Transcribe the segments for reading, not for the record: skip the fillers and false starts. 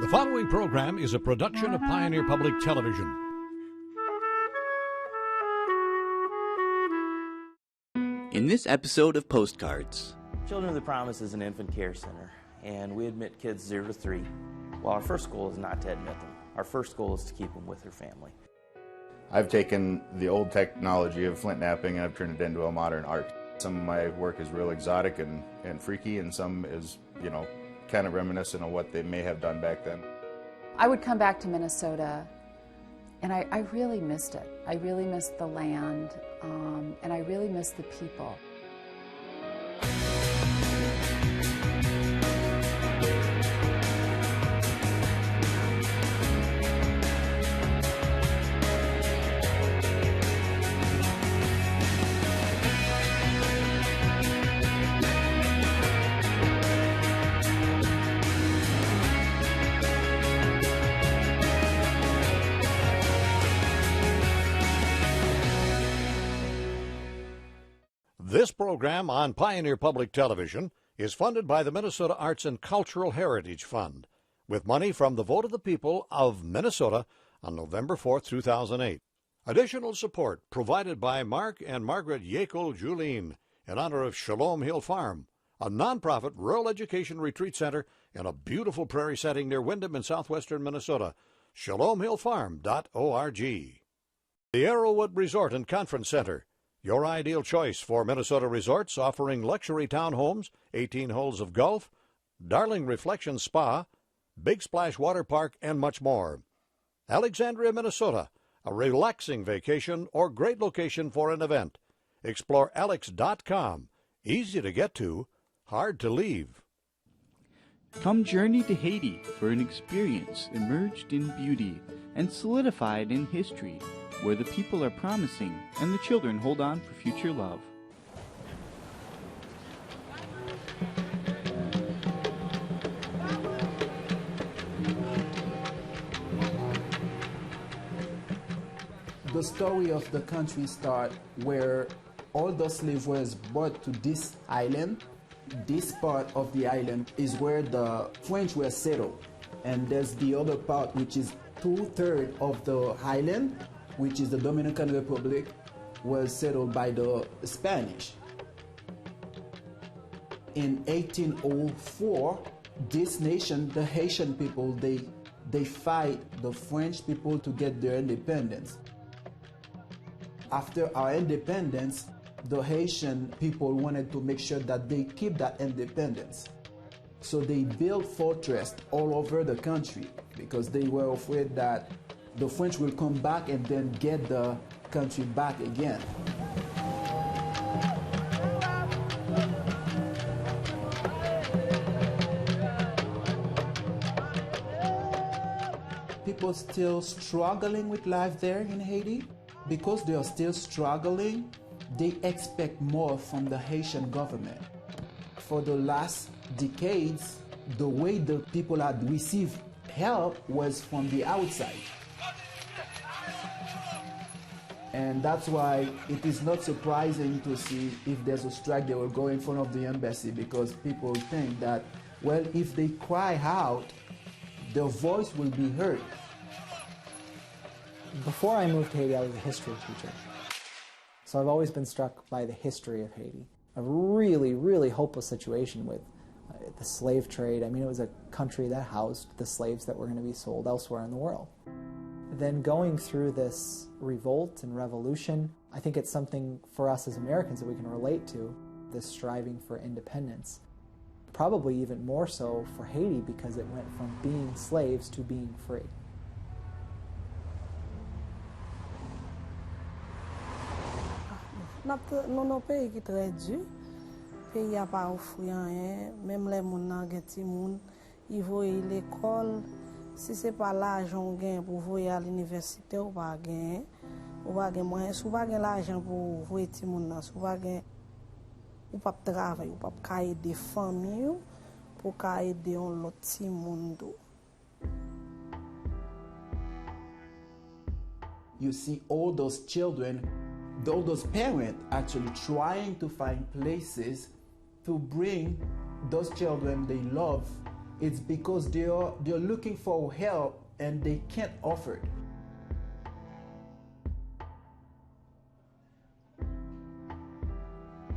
The following program is a production of Pioneer Public Television. In this episode of Postcards. Children of the Promise is an infant care center, and we admit kids 0 to 3. Well, our first goal is not to admit them. Our first goal is to keep them with their family. I've taken the old technology of flint knapping and I've turned it into a modern art. Some of my work is real exotic and freaky, and some is, kind of reminiscent of what they may have done back then. I would come back to Minnesota, and I really missed it. I really missed the land, and I really missed the people. This program on Pioneer Public Television is funded by the Minnesota Arts and Cultural Heritage Fund, with money from the vote of the people of Minnesota on November 4, 2008. Additional support provided by Mark and Margaret Yekel Julien in honor of Shalom Hill Farm, a nonprofit rural education retreat center in a beautiful prairie setting near Windham in southwestern Minnesota. ShalomHillFarm.org. The Arrowwood Resort and Conference Center, your ideal choice for Minnesota resorts offering luxury townhomes, 18 holes of golf, Darling Reflection Spa, Big Splash Water Park, and much more. Alexandria, Minnesota, a relaxing vacation or great location for an event. Explore alex.com. Easy to get to, hard to leave. Come journey to Haiti for an experience immersed in beauty and solidified in history, where the people are promising and the children hold on for future love. The story of the country starts where all the slaves were brought to this island. This part of the island is where the French were settled. And there's the other part, which is 2/3 of the island, which is the Dominican Republic, was settled by the Spanish. In 1804, this nation, the Haitian people, they fight the French people to get their independence. After our independence, the Haitian people wanted to make sure that they keep that independence. So they built fortresses all over the country because they were afraid that the French will come back and then get the country back again. People still struggling with life there in Haiti. Because they are still struggling, they expect more from the Haitian government. For the last decades, the way the people had received help was from the outside. And that's why it is not surprising to see if there's a strike, they will go in front of the embassy, because people think that, well, if they cry out, their voice will be heard. Before I moved to Haiti, I was a history teacher. So I've always been struck by the history of Haiti. A really, really hopeless situation with the slave trade. I mean, it was a country that housed the slaves that were going to be sold elsewhere in the world. Then going through this revolt and revolution, I think it's something for us as Americans that we can relate to, this striving for independence. Probably even more so for Haiti, because it went from being slaves to being free. Non pays qui très dur, pays a pas offrir rien, même les moun nan gen ti moun, ils voient l'école, si c'est pas l'argent gain pour voyer à l'université ou pas gain moyen, si ou pas gain l'argent pour voyer ti moun nan, si ou pas gain ou pas travail, ou pas aider famille pour aider on l'autre ti moun do. You see all those children, all those parents actually trying to find places to bring those children they love it's because they're looking for help and they can't offer it.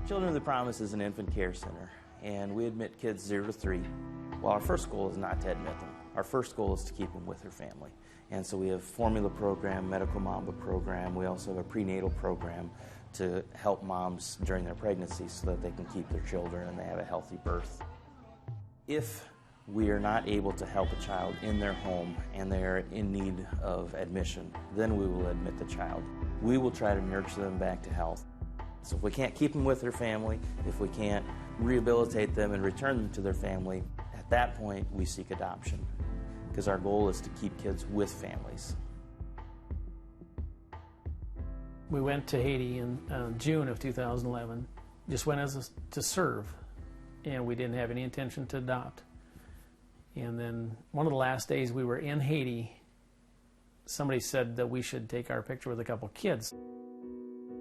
Children of the Promise is an infant care center, and we admit kids 0 to 3. Well, our first goal is not to admit them. Our first goal is to keep them with their family. And so we have formula program, medical mamba program. We also have a prenatal program to help moms during their pregnancy so that they can keep their children and they have a healthy birth. If we are not able to help a child in their home and they're in need of admission, then we will admit the child. We will try to nurture them back to health. So if we can't keep them with their family, if we can't rehabilitate them and return them to their family, at that point we seek adoption, because our goal is to keep kids with families. We went to Haiti in June of 2011, just went to serve, and we didn't have any intention to adopt. And then one of the last days we were in Haiti, somebody said that we should take our picture with a couple kids.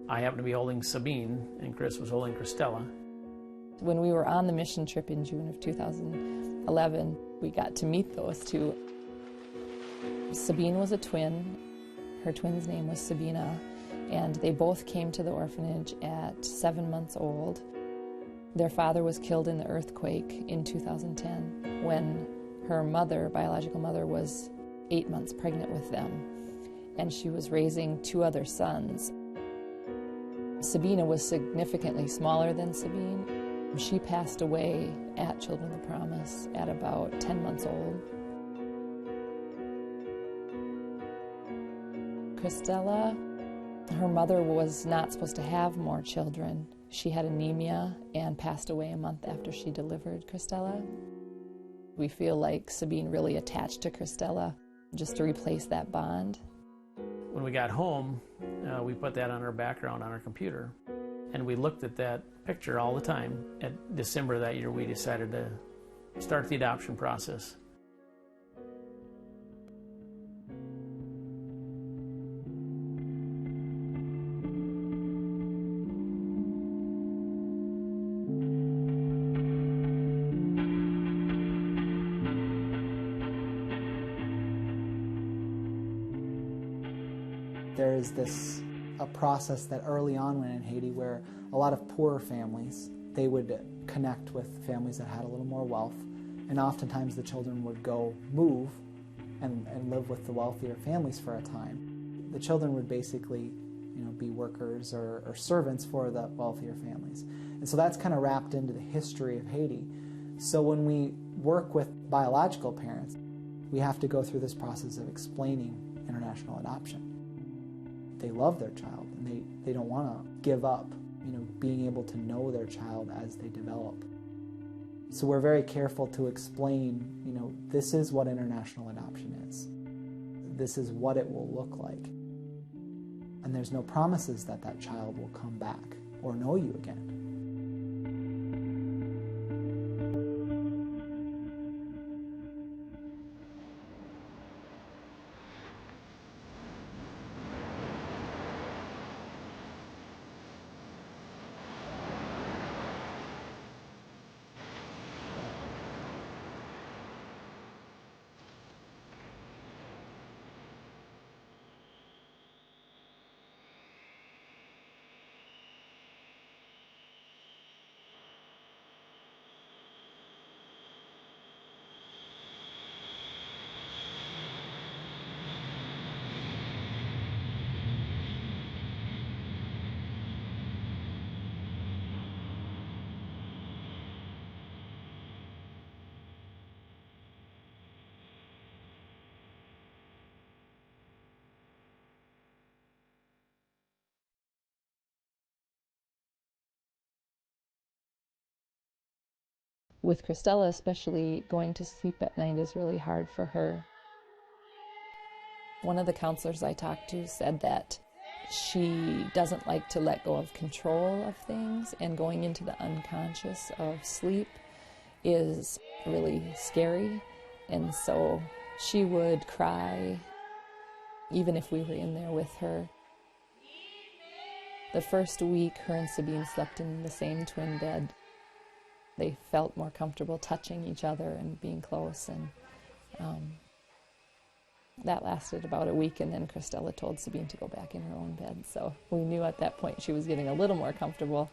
I happened to be holding Sabine, and Chris was holding Christella. When we were on the mission trip in June of 2011, we got to meet those two. Sabine was a twin. Her twin's name was Sabina, and they both came to the orphanage at 7 months old. Their father was killed in the earthquake in 2010 when her mother, biological mother, was 8 months pregnant with them, and she was raising 2 other sons. Sabina was significantly smaller than Sabine. She passed away at Children of the Promise at about 10 months old. Christella, her mother was not supposed to have more children. She had anemia and passed away a month after she delivered Christella. We feel like Sabine really attached to Christella just to replace that bond. When we got home, we put that on our background on our computer, and we looked at that picture all the time. At December that year, we decided to start the adoption process. There is a process that early on went in Haiti where a lot of poorer families, they would connect with families that had a little more wealth, and oftentimes the children would go move and live with the wealthier families for a time. The children would basically, be workers or servants for the wealthier families. And so that's kind of wrapped into the history of Haiti. So when we work with biological parents, we have to go through this process of explaining international adoption. They love their child, and they don't want to give up, being able to know their child as they develop. So we're very careful to explain, this is what international adoption is. This is what it will look like. And there's no promises that that child will come back or know you again. With Christella especially, going to sleep at night is really hard for her. One of the counselors I talked to said that she doesn't like to let go of control of things, and going into the unconscious of sleep is really scary. And so she would cry even if we were in there with her. The first week, her and Sabine slept in the same twin bed. They felt more comfortable touching each other and being close, and that lasted about a week, and then Christella told Sabine to go back in her own bed. So we knew at that point she was getting a little more comfortable.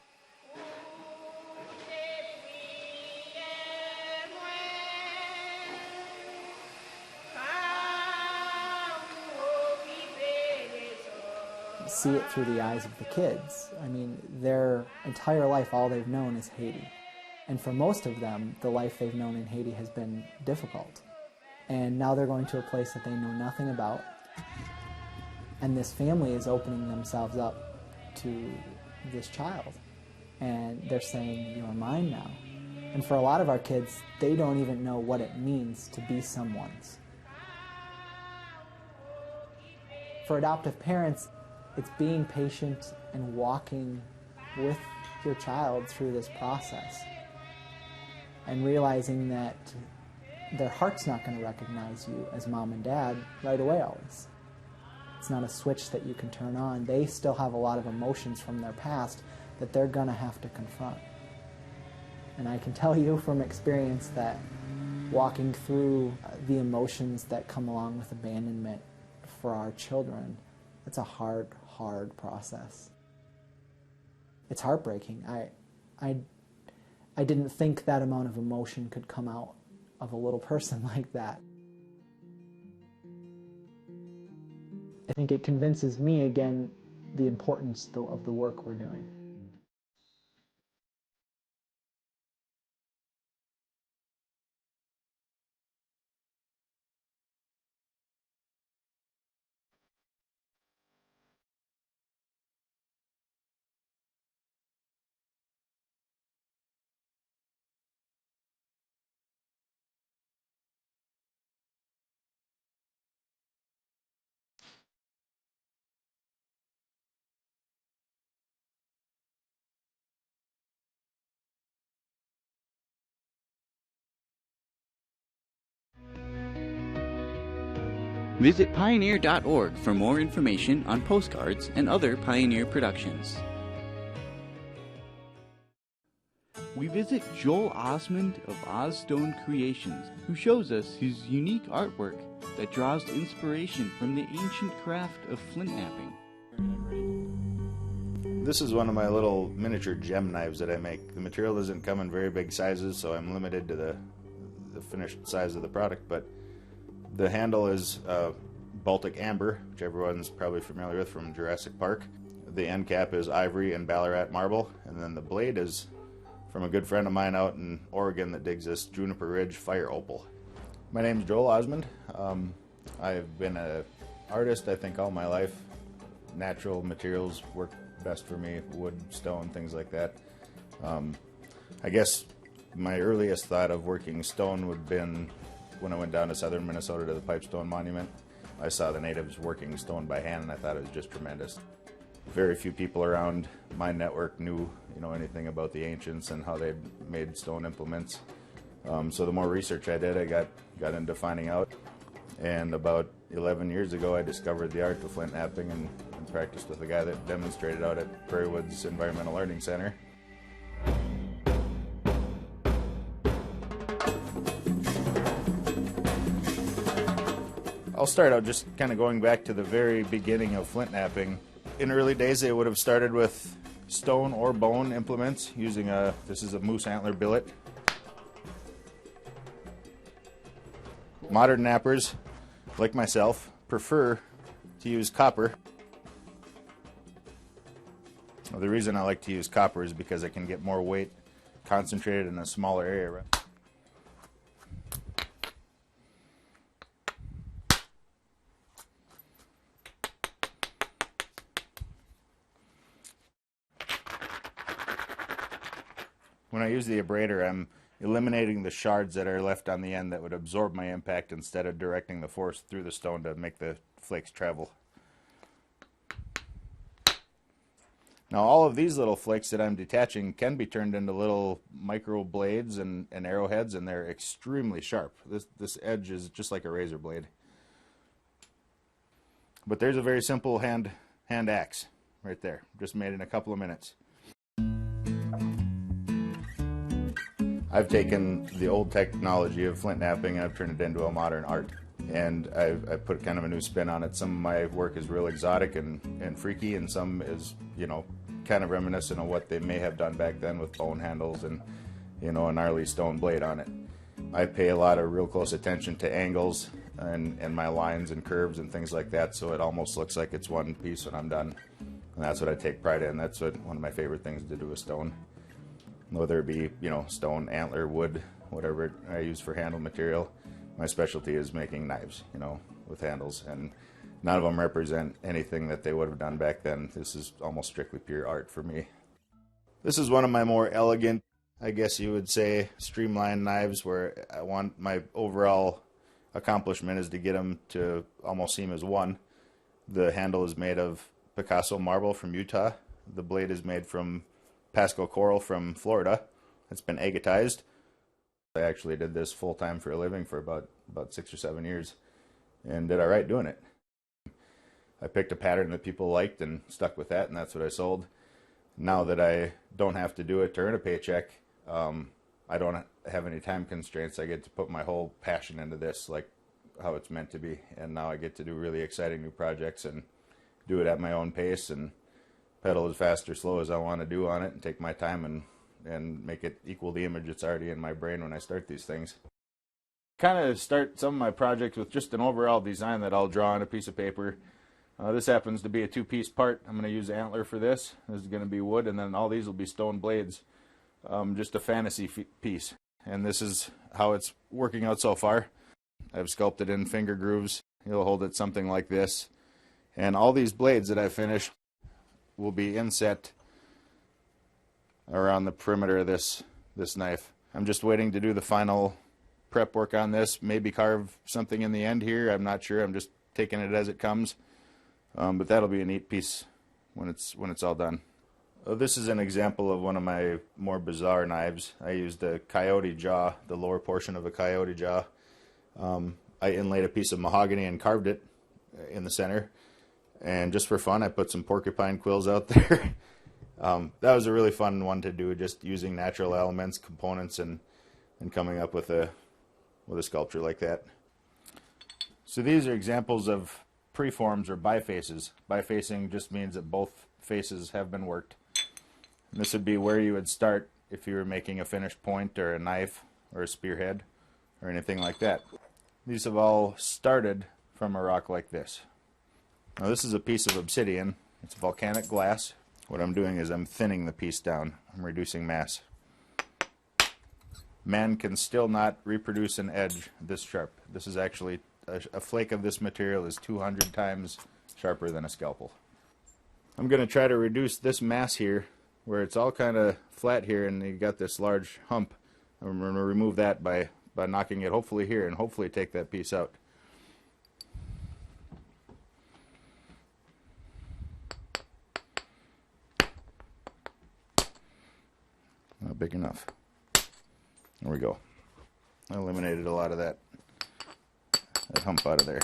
See it through the eyes of the kids. I mean, their entire life, all they've known is Haiti. And for most of them, the life they've known in Haiti has been difficult. And now they're going to a place that they know nothing about. And this family is opening themselves up to this child. And they're saying, "You're mine now." And for a lot of our kids, they don't even know what it means to be someone's. For adoptive parents, it's being patient and walking with your child through this process and realizing that their heart's not going to recognize you as mom and dad right away always. It's not a switch that you can turn on. They still have a lot of emotions from their past that they're going to have to confront. And I can tell you from experience that walking through the emotions that come along with abandonment for our children, it's a hard process. It's heartbreaking. I didn't think that amount of emotion could come out of a little person like that. I think it convinces me again the importance of the work we're doing. Visit Pioneer.org for more information on postcards and other Pioneer productions. We visit Joel Osmond of Ozstone Creations, who shows us his unique artwork that draws inspiration from the ancient craft of flint knapping. This is one of my little miniature gem knives that I make. The material doesn't come in very big sizes, so I'm limited to the finished size of the product, but the handle is Baltic amber, which everyone's probably familiar with from Jurassic Park. The end cap is ivory and Ballarat marble, and then the blade is from a good friend of mine out in Oregon that digs this Juniper Ridge fire opal. My name's Joel Osmond. I've been an artist, I think, all my life. Natural materials work best for me, wood, stone, things like that. I guess my earliest thought of working stone would have been when I went down to southern Minnesota to the Pipestone Monument. I saw the natives working stone by hand, and I thought it was just tremendous. Very few people around my network knew, anything about the ancients and how they made stone implements. So the more research I did, I got into finding out. And about 11 years ago, I discovered the art of flint knapping and practiced with a guy that demonstrated out at Prairie Woods Environmental Learning Center. I'll start out just kind of going back to the very beginning of flint knapping. In early days, they would have started with stone or bone implements using this is a moose antler billet. Modern knappers, like myself, prefer to use copper. The reason I like to use copper is because I can get more weight concentrated in a smaller area. When I use the abrader, I'm eliminating the shards that are left on the end that would absorb my impact instead of directing the force through the stone to make the flakes travel. Now all of these little flakes that I'm detaching can be turned into little micro blades and arrowheads, and they're extremely sharp. This edge is just like a razor blade. But there's a very simple hand axe right there, just made in a couple of minutes. I've taken the old technology of flint knapping and I've turned it into a modern art. And I put kind of a new spin on it. Some of my work is real exotic and freaky, and some is, you know, kind of reminiscent of what they may have done back then with bone handles and, you know, a gnarly stone blade on it. I pay a lot of real close attention to angles and my lines and curves and things like that, so it almost looks like it's one piece when I'm done. And that's what I take pride in. That's what one of my favorite things to do with stone. Whether it be, you know, stone, antler, wood, whatever I use for handle material. My specialty is making knives, you know, with handles, and none of them represent anything that they would have done back then. This is almost strictly pure art for me. This is one of my more elegant, I guess you would say, streamlined knives, where I want my overall accomplishment is to get them to almost seem as one. The handle is made of Picasso marble from Utah. The blade is made from Pasco coral from Florida. It's been agatized. I actually did this full-time for a living for about 6 or 7 years and did all right doing it. I picked a pattern that people liked and stuck with that, and that's what I sold. Now that I don't have to do it to earn a paycheck, I don't have any time constraints. I get to put my whole passion into this, like how it's meant to be, and now I get to do really exciting new projects and do it at my own pace and pedal as fast or slow as I want to do on it and take my time and make it equal the image that's already in my brain when I start these things. Kind of start some of my projects with just an overall design that I'll draw on a piece of paper. This happens to be a two-piece part. I'm going to use antler for this. This is going to be wood, and then all these will be stone blades. Just a fantasy piece. And this is how it's working out so far. I've sculpted in finger grooves. You'll hold it something like this. And all these blades that I've finished will be inset around the perimeter of this knife. I'm just waiting to do the final prep work on this, maybe carve something in the end here. I'm not sure. I'm just taking it as it comes. But that'll be a neat piece when it's all done. This is an example of one of my more bizarre knives. I used a coyote jaw, the lower portion of a coyote jaw. I inlaid a piece of mahogany and carved it in the center. And just for fun, I put some porcupine quills out there. That was a really fun one to do, just using natural elements, components, and coming up with a sculpture like that. So these are examples of preforms or bifaces. Bifacing just means that both faces have been worked. And this would be where you would start if you were making a finished point or a knife or a spearhead or anything like that. These have all started from a rock like this. Now this is a piece of obsidian. It's volcanic glass. What I'm doing is I'm thinning the piece down. I'm reducing mass. Man can still not reproduce an edge this sharp. This is actually, a flake of this material is 200 times sharper than a scalpel. I'm going to try to reduce this mass here, where it's all kind of flat here and you got this large hump. I'm going to remove that by knocking it hopefully here and hopefully take that piece out. Not big enough. There we go. I eliminated a lot of that hump out of there.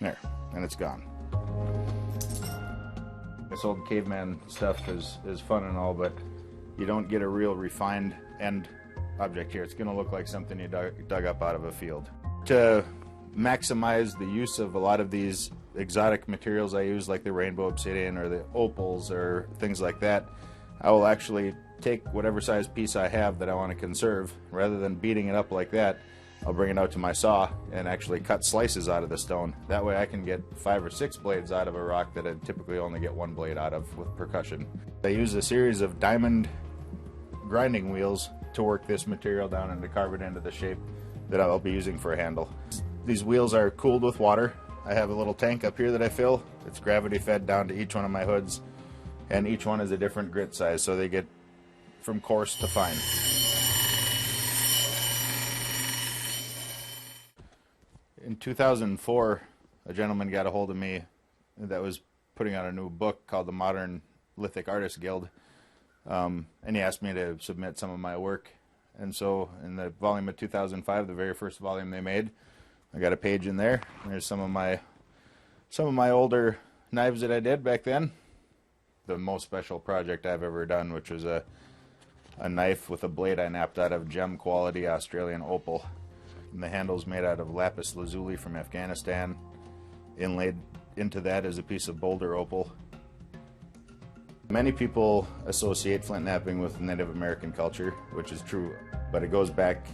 There, and it's gone. This old caveman stuff is fun and all, but you don't get a real refined end object here. It's going to look like something you dug up out of a field. To maximize the use of a lot of these exotic materials I use, like the rainbow obsidian or the opals or things like that, I will actually take whatever size piece I have that I want to conserve. Rather than beating it up like that, I'll bring it out to my saw and actually cut slices out of the stone. That way I can get 5 or 6 blades out of a rock that I'd typically only get 1 blade out of with percussion. I use a series of diamond grinding wheels to work this material down and to carve it into the shape that I'll be using for a handle. These wheels are cooled with water. I have a little tank up here that I fill. It's gravity fed down to each one of my hoods, and each one is a different grit size, so they get from coarse to fine. In 2004, a gentleman got a hold of me that was putting out a new book called the Modern Lithic Artist Guild. And he asked me to submit some of my work. And so in the volume of 2005, the very first volume they made, I got a page in there. There's some of my older knives that I did back then. The most special project I've ever done, which was a knife with a blade I napped out of gem quality Australian opal. And the handle's made out of lapis lazuli from Afghanistan. Inlaid into that is a piece of boulder opal. Many people associate flint knapping with Native American culture, which is true, but it goes back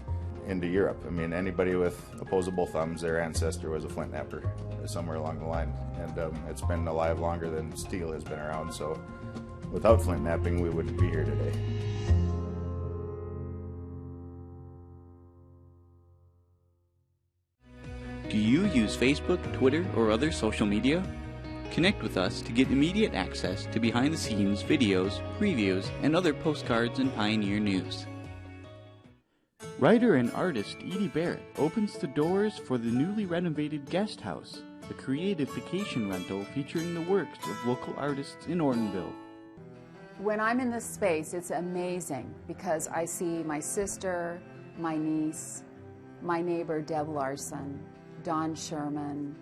into Europe. I mean, anybody with opposable thumbs, their ancestor was a flint knapper somewhere along the line, and it's been alive longer than steel has been around, so without flint knapping we wouldn't be here today. Do you use Facebook, Twitter, or other social media? Connect with us to get immediate access to behind-the-scenes videos, previews, and other postcards and Pioneer news. Writer and artist Edie Barrett opens the doors for the newly renovated Guest House, a creative vacation rental featuring the works of local artists in Ortonville. When I'm in this space, it's amazing because I see my sister, my niece, my neighbor Deb Larson, Don Sherman,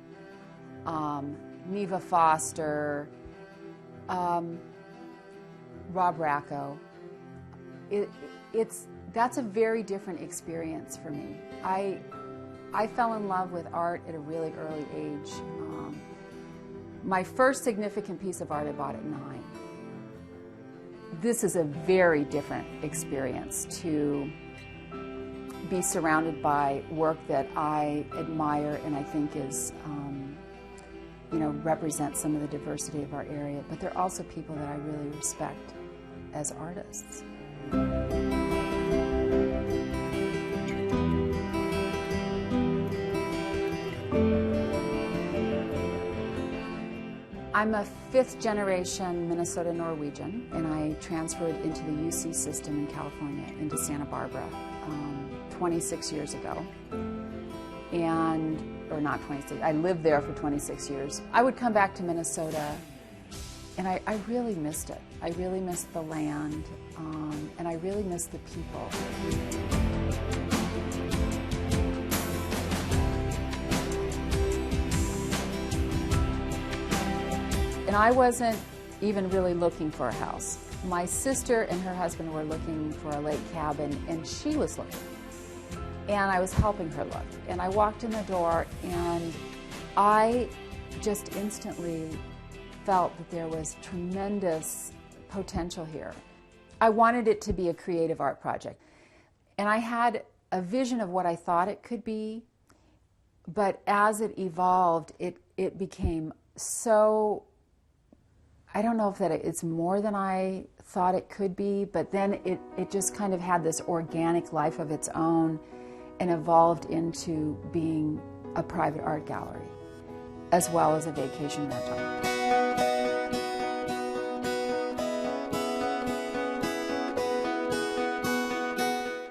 Neva Foster, Rob Racco. That's a very different experience for me. I fell in love with art at a really early age. My first significant piece of art I bought at 9. This is a very different experience to be surrounded by work that I admire and I think is, represents some of the diversity of our area, but they're also people that I really respect as artists. I'm a 5th generation Minnesota Norwegian, and I transferred into the UC system in California, into Santa Barbara, 26 years ago. Or not 26, I lived there for 26 years. I would come back to Minnesota, and I really missed it. I really missed the land, and I really missed the people. And I wasn't even really looking for a house. My sister and her husband were looking for a lake cabin, and she was looking. And I was helping her look. And I walked in the door, and I just instantly felt that there was tremendous potential here. I wanted it to be a creative art project. And I had a vision of what I thought it could be, but as it evolved, it became so, I don't know if that it's more than I thought it could be, but then it just kind of had this organic life of its own and evolved into being a private art gallery, as well as a vacation rental.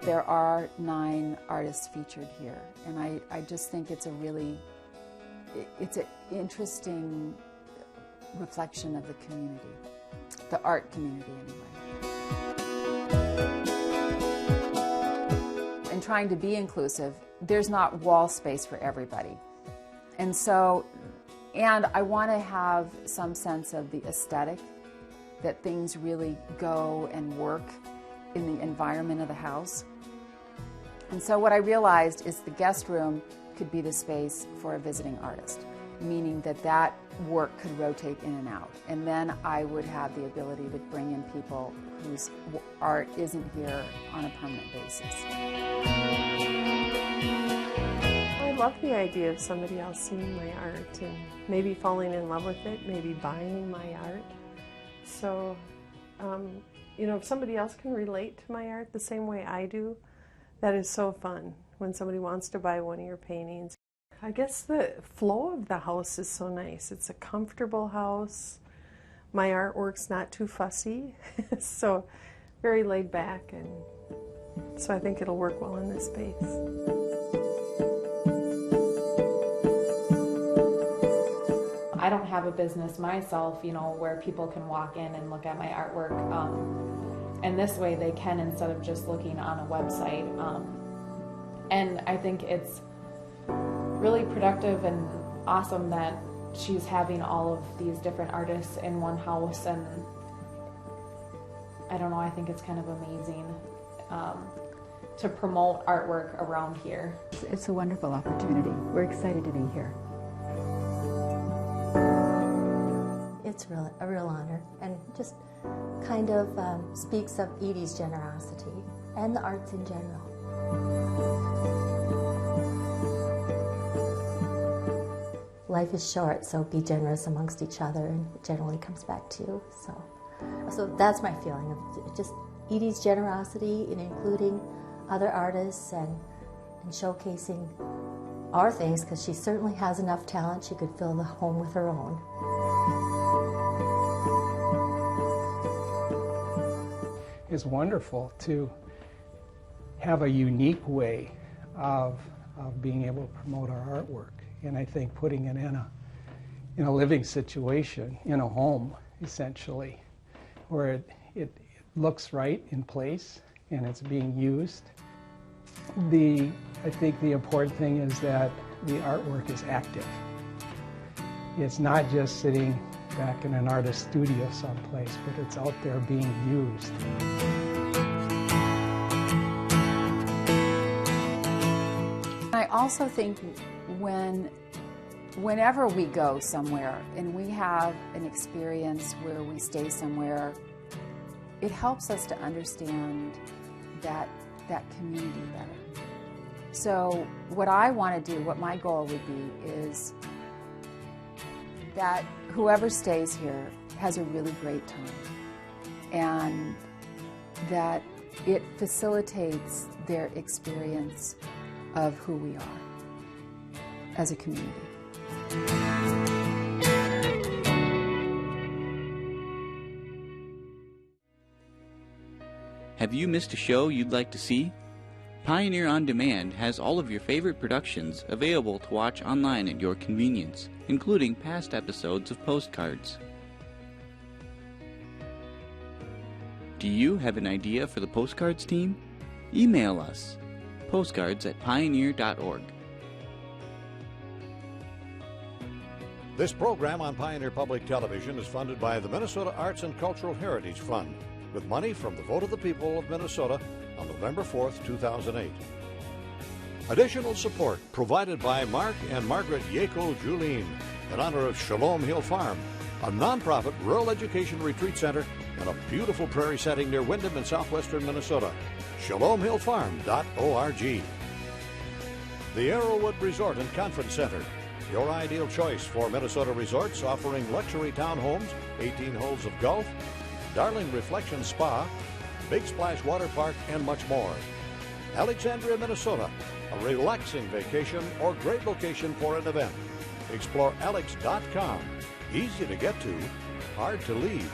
There are 9 artists featured here, and I just think it's an interesting reflection of the community, the art community anyway. And trying to be inclusive, there's not wall space for everybody. And I want to have some sense of the aesthetic, that things really go and work in the environment of the house. And so what I realized is the guest room could be the space for a visiting artist, meaning that work could rotate in and out. And then I would have the ability to bring in people whose art isn't here on a permanent basis. I love the idea of somebody else seeing my art and maybe falling in love with it, maybe buying my art. So, if somebody else can relate to my art the same way I do, that is so fun when somebody wants to buy one of your paintings. I guess the flow of the house is so nice. It's a comfortable house. My artwork's not too fussy, so very laid back, and so I think it'll work well in this space. I don't have a business myself, where people can walk in and look at my artwork, and this way they can instead of just looking on a website. And I think it's really productive and awesome that she's having all of these different artists in one house, and I don't know, I think it's kind of amazing to promote artwork around here. It's a wonderful opportunity. We're excited to be here. It's a real honor, and just kind of speaks of Edie's generosity and the arts in general. Life is short, so be generous amongst each other, and it generally comes back to you. So that's my feeling of just Edie's generosity in including other artists and showcasing our things, because she certainly has enough talent. She could fill the home with her own. It's wonderful to have a unique way of being able to promote our artwork, and I think putting it in a living situation, in a home, essentially, where it looks right in place and it's being used. I think the important thing is that the artwork is active. It's not just sitting back in an artist's studio someplace, but it's out there being used. I also think whenever we go somewhere and we have an experience where we stay somewhere, it helps us to understand that community better. So what I want to do, what my goal would be, is that whoever stays here has a really great time, and that it facilitates their experience of who we are as a community. Have you missed a show you'd like to see? Pioneer On Demand has all of your favorite productions available to watch online at your convenience, including past episodes of Postcards. Do you have an idea for the Postcards team? Email us, postcards@pioneer.org. This program on Pioneer Public Television is funded by the Minnesota Arts and Cultural Heritage Fund, with money from the vote of the people of Minnesota on November 4th, 2008. Additional support provided by Mark and Margaret Yako-Julien in honor of Shalom Hill Farm, a nonprofit rural education retreat center in a beautiful prairie setting near Windham in southwestern Minnesota. ShalomHillFarm.org. The Arrowwood Resort and Conference Center, your ideal choice for Minnesota resorts offering luxury townhomes, 18 holes of golf, Darling Reflection Spa, Big Splash Water Park, and much more. Alexandria, Minnesota, a relaxing vacation or great location for an event. Explore alex.com. Easy to get to, hard to leave.